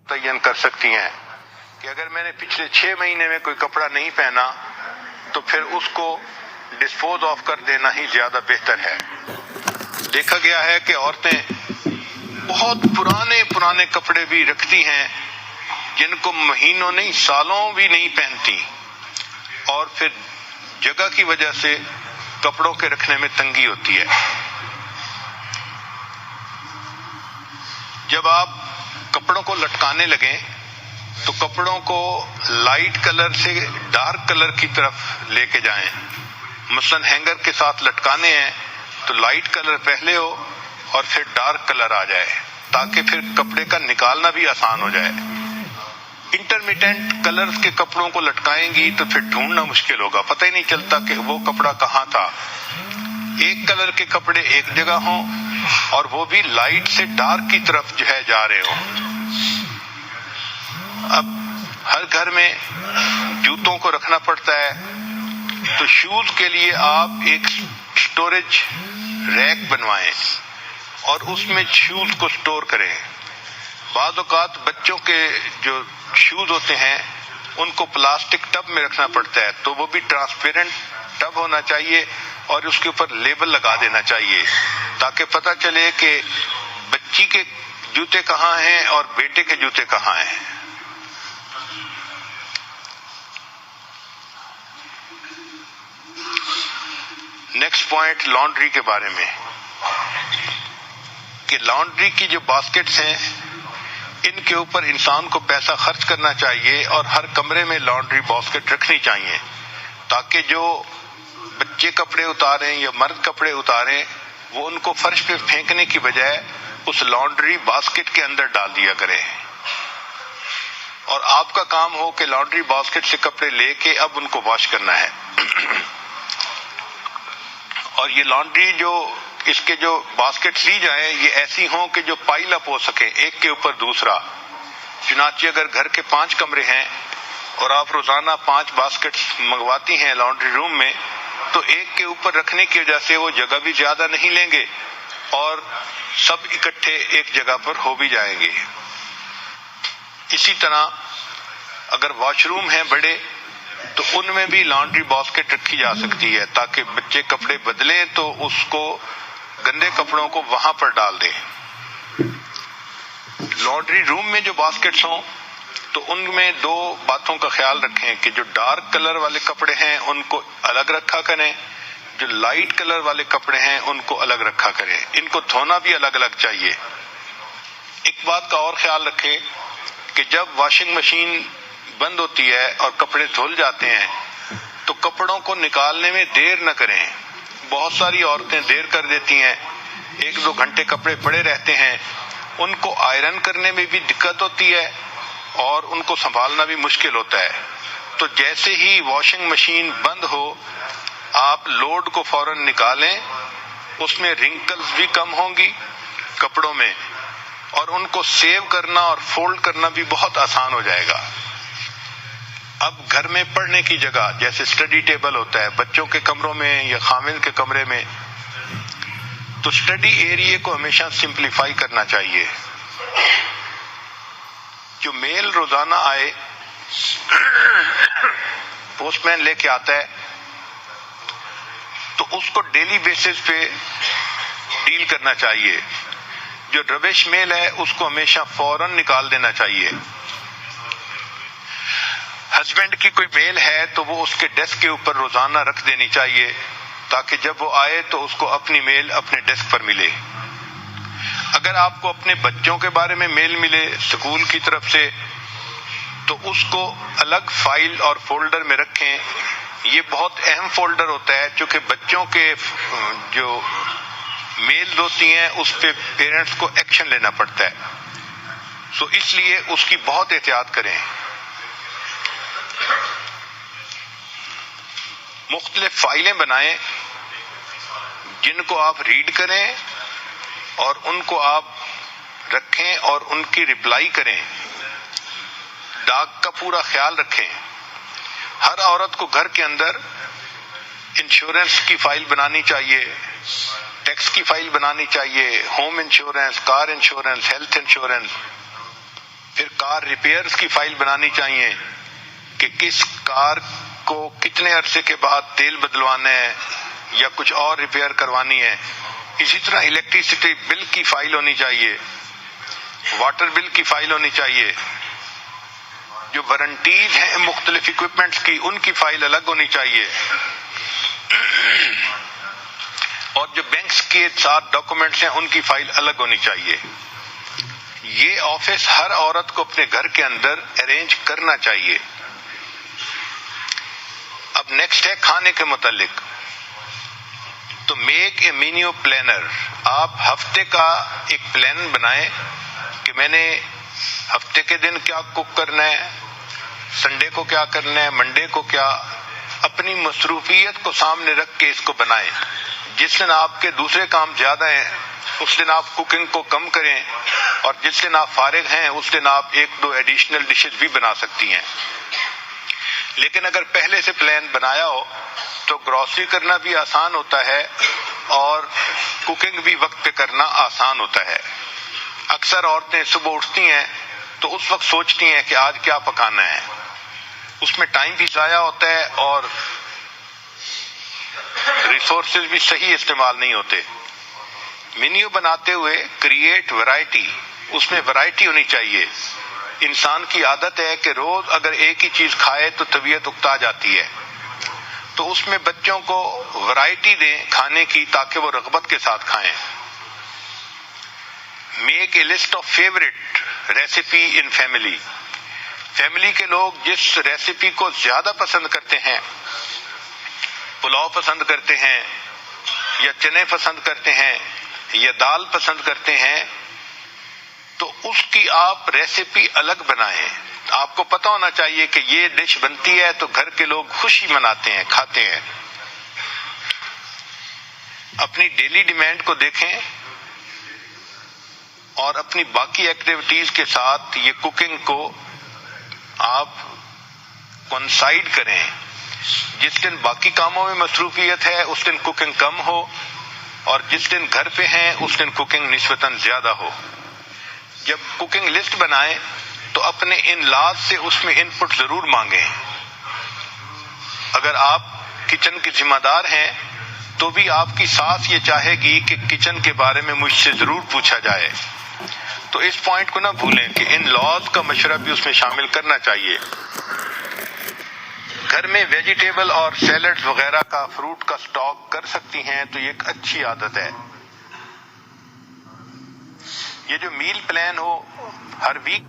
متعین کر سکتی ہیں کہ اگر میں نے پچھلے 6 مہینے میں کوئی کپڑا نہیں پہنا تو پھر اس کو ڈسپوز آف کر دینا ہی زیادہ بہتر ہے۔ دیکھا گیا ہے کہ عورتیں بہت پرانے کپڑے بھی رکھتی ہیں جن کو مہینوں نہیں سالوں بھی نہیں پہنتی، اور پھر جگہ کی وجہ سے کپڑوں کے رکھنے میں تنگی ہوتی ہے۔ جب آپ کپڑوں کو لٹکانے لگیں تو کپڑوں کو لائٹ کلر سے ڈارک کلر کی طرف لے کے جائیں۔ مثلا ہینگر کے ساتھ لٹکانے ہیں تو لائٹ کلر پہلے ہو اور پھر ڈارک کلر آ جائے، تاکہ پھر کپڑے کا نکالنا بھی آسان ہو جائے۔ انٹرمیٹنٹ کلرز کے کپڑوں کو لٹکائیں گی تو پھر ڈھونڈنا مشکل ہوگا، پتہ ہی نہیں چلتا کہ وہ کپڑا کہاں تھا۔ ایک کلر کے کپڑے ایک جگہ ہوں اور وہ بھی لائٹ سے ڈارک کی طرف جو ہے جا رہے ہوں۔ اب ہر گھر میں جوتوں کو رکھنا پڑتا ہے، تو شوز کے لیے آپ ایک سٹوریج ریک بنوائیں اور اس میں شوز کو سٹور کریں۔ بعض اوقات بچوں کے جو شوز ہوتے ہیں ان کو پلاسٹک ٹب میں رکھنا پڑتا ہے، تو وہ بھی ٹرانسپیرنٹ ٹب ہونا چاہیے اور اس کے اوپر لیبل لگا دینا چاہیے تاکہ پتہ چلے کہ بچی کے جوتے کہاں ہیں اور بیٹے کے جوتے کہاں ہیں۔ نیکسٹ پوائنٹ لانڈری کے بارے میں، کہ لانڈری کی جو باسکٹس ہیں ان کے اوپر انسان کو پیسہ خرچ کرنا چاہیے اور ہر کمرے میں لانڈری باسکٹ رکھنی چاہیے، تاکہ جو بچے کپڑے اتاریں یا مرد کپڑے اتاریں وہ ان کو فرش پہ پھینکنے کی بجائے اس لانڈری باسکٹ کے اندر ڈال دیا کرے، اور آپ کا کام ہو کہ لانڈری باسکٹ سے کپڑے لے کے اب ان کو واش کرنا ہے۔ اور یہ لانڈری جو اس کے جو باسکٹ لی جائیں یہ ایسی ہوں کہ جو پائل اپ ہو سکے ایک کے اوپر دوسرا۔ چنانچہ اگر گھر کے 5 کمرے ہیں اور آپ روزانہ 5 باسکٹس منگواتی ہیں لانڈری روم میں، تو ایک کے اوپر رکھنے کی وجہ سے وہ جگہ بھی زیادہ نہیں لیں گے اور سب اکٹھے ایک جگہ پر ہو بھی جائیں گے۔ اسی طرح اگر واش روم ہیں بڑے تو ان میں بھی لانڈری باسکٹ رکھی جا سکتی ہے، تاکہ بچے کپڑے بدلیں تو اس کو گندے کپڑوں کو وہاں پر ڈال دیں۔ لانڈری روم میں جو باسکٹس ہوں تو ان میں 2 باتوں کا خیال رکھیں کہ جو ڈارک کلر والے کپڑے ہیں ان کو الگ رکھا کریں، جو لائٹ کلر والے کپڑے ہیں ان کو الگ رکھا کریں۔ ان کو دھونا بھی الگ الگ چاہیے۔ ایک بات کا اور خیال رکھیں کہ جب واشنگ مشین بند ہوتی ہے اور کپڑے دھل جاتے ہیں تو کپڑوں کو نکالنے میں دیر نہ کریں۔ بہت ساری عورتیں دیر کر دیتی ہیں، 1-2 گھنٹے کپڑے پڑے رہتے ہیں، ان کو آئرن کرنے میں بھی دقت ہوتی ہے اور ان کو سنبھالنا بھی مشکل ہوتا ہے۔ تو جیسے ہی واشنگ مشین بند ہو آپ لوڈ کو فوراً نکالیں، اس میں رنکلز بھی کم ہوں گی کپڑوں میں، اور ان کو سیو کرنا اور فولڈ کرنا بھی بہت آسان ہو جائے گا۔ اب گھر میں پڑھنے کی جگہ جیسے اسٹڈی ٹیبل ہوتا ہے بچوں کے کمروں میں یا خامن کے کمرے میں، تو اسٹڈی ایریے کو ہمیشہ سمپلیفائی کرنا چاہیے۔ جو میل روزانہ آئے پوسٹ مین لے کے آتا ہے تو اس کو ڈیلی بیسس پہ ڈیل کرنا چاہیے۔ جو ربش میل ہے اس کو ہمیشہ فوراً نکال دینا چاہیے۔ ہسبینڈ کی کوئی میل ہے تو وہ اس کے ڈیسک کے اوپر روزانہ رکھ دینی چاہیے تاکہ جب وہ آئے تو اس کو اپنی میل اپنے ڈیسک پر ملے۔ اگر آپ کو اپنے بچوں کے بارے میں میل ملے اسکول کی طرف سے تو اس کو الگ فائل اور فولڈر میں رکھیں۔ یہ بہت اہم فولڈر ہوتا ہے چونکہ بچوں کے جو میل ہوتی ہیں اس پہ پیرنٹس کو ایکشن لینا پڑتا ہے، سو اس لیے اس کی بہت احتیاط کریں۔ مختلف فائلیں بنائیں جن کو آپ ریڈ کریں اور ان کو آپ رکھیں اور ان کی رپلائی کریں۔ ڈاک کا پورا خیال رکھیں۔ ہر عورت کو گھر کے اندر انشورنس کی فائل بنانی چاہیے، ٹیکس کی فائل بنانی چاہیے، home insurance, car insurance, health insurance, پھر کار ریپیئرز کی فائل بنانی چاہیے کہ کس کار کو کتنے عرصے کے بعد تیل بدلوانا ہے یا کچھ اور ریپیئر کروانی ہے. اسی طرح الیکٹریسٹی بل کی فائل ہونی چاہیے، واٹر بل کی فائل ہونی چاہیے، جو وارنٹیز ہیں مختلف اکوپمنٹس کی ان کی فائل الگ ہونی چاہیے، اور جو بینکس کے ساتھ ڈاکومنٹس ہیں ان کی فائل الگ ہونی چاہیے. یہ آفس ہر عورت کو اپنے گھر کے اندر ارینج کرنا چاہیے. اب نیکسٹ ہے کھانے کے متعلق. تو میک اے مینیو پلانر. آپ ہفتے کا ایک پلان بنائیں کہ میں نے ہفتے کے دن کیا کوک کرنا ہے، سنڈے کو کیا کرنا ہے، منڈے کو کیا. اپنی مصروفیت کو سامنے رکھ کے اس کو بنائیں. جس دن آپ کے دوسرے کام زیادہ ہیں اس دن آپ کوکنگ کو کم کریں، اور جس دن آپ فارغ ہیں اس دن آپ 1-2 ایڈیشنل ڈشز بھی بنا سکتی ہیں. لیکن اگر پہلے سے پلان بنایا ہو تو گروسری کرنا بھی آسان ہوتا ہے اور کوکنگ بھی وقت پہ کرنا آسان ہوتا ہے. اکثر عورتیں صبح اٹھتی ہیں تو اس وقت سوچتی ہیں کہ آج کیا پکانا ہے. اس میں ٹائم بھی ضائع ہوتا ہے اور ریسورسز بھی صحیح استعمال نہیں ہوتے. مینیو بناتے ہوئے کریٹ ورائٹی. اس میں ورائٹی ہونی چاہیے. انسان کی عادت ہے کہ روز اگر ایک ہی چیز کھائے تو طبیعت اکتا جاتی ہے. تو اس میں بچوں کو ورائٹی دیں کھانے کی تاکہ وہ رغبت کے ساتھ کھائیں. Make a list of favourite recipe in family. Family کے لوگ جس ریسیپی کو زیادہ پسند کرتے ہیں، پلاؤ پسند کرتے ہیں یا چنے پسند کرتے ہیں یا دال پسند کرتے ہیں، تو اس کی آپ ریسیپی الگ بنائیں. آپ کو پتہ ہونا چاہیے کہ یہ ڈش بنتی ہے تو گھر کے لوگ خوشی مناتے ہیں، کھاتے ہیں. اپنی ڈیلی ڈیمانڈ کو دیکھیں اور اپنی باقی ایکٹیویٹیز کے ساتھ یہ کوکنگ کو آپ کنسائڈ کریں. جس دن باقی کاموں میں مصروفیت ہے اس دن کوکنگ کم ہو، اور جس دن گھر پہ ہیں اس دن کوکنگ نسبتاً زیادہ ہو. جب کوکنگ لسٹ بنائیں تو اپنے ان لاز سے اس میں ان پٹ ضرور مانگیں. اگر آپ کچن کے ذمہ دار ہیں تو بھی آپ کی ساس یہ چاہے گی کہ کچن کے بارے میں مجھ سے ضرور پوچھا جائے. تو اس پوائنٹ کو نہ بھولیں کہ ان لاز کا مشورہ بھی اس میں شامل کرنا چاہیے. گھر میں ویجیٹیبل اور سیلڈز وغیرہ کا، فروٹ کا سٹاک کر سکتی ہیں تو یہ ایک اچھی عادت ہے. یہ جو میل پلان ہو ہر ویک